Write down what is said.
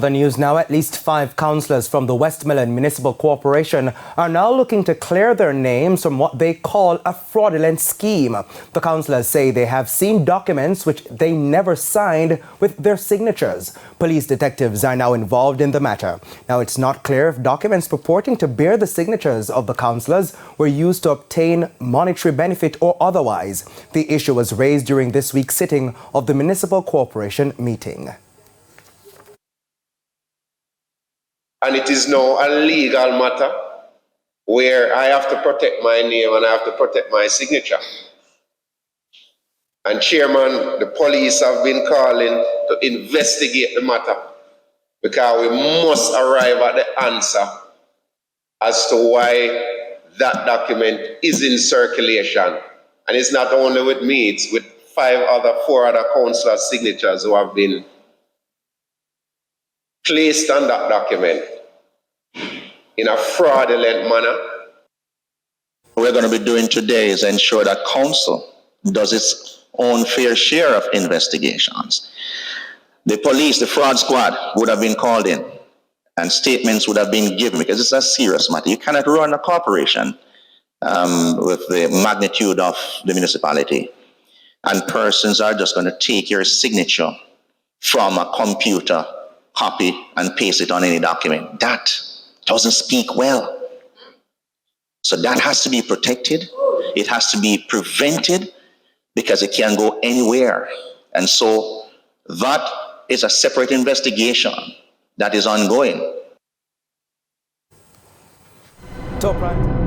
The news now, at least 5 councillors from the Westmoreland Municipal Corporation are now looking to clear their names from what they call a fraudulent scheme. The councillors say they have seen documents which they never signed with their signatures. Police detectives are now involved in the matter. Now, it's not clear if documents purporting to bear the signatures of the councillors were used to obtain monetary benefit or otherwise. The issue was raised during this week's sitting of the Municipal Corporation meeting. And it is now a legal matter where I have to protect my name and I have to protect my signature. And Chairman, the police have been calling to investigate the matter because we must arrive at the answer as to why that document is in circulation. And it's not only with me, it's with 4 other councillors' signatures who have been placed on that document in a fraudulent manner. What we're going to be doing today is ensure that council does its own fair share of investigations. The police, the fraud squad would have been called in and statements would have been given because it's a serious matter. You cannot run a corporation with the magnitude of the municipality and persons are just going to take your signature from a computer, copy and paste it on any document. That doesn't speak well. So that has to be protected. It has to be prevented because it can go anywhere. And so that is a separate investigation that is ongoing. Top right.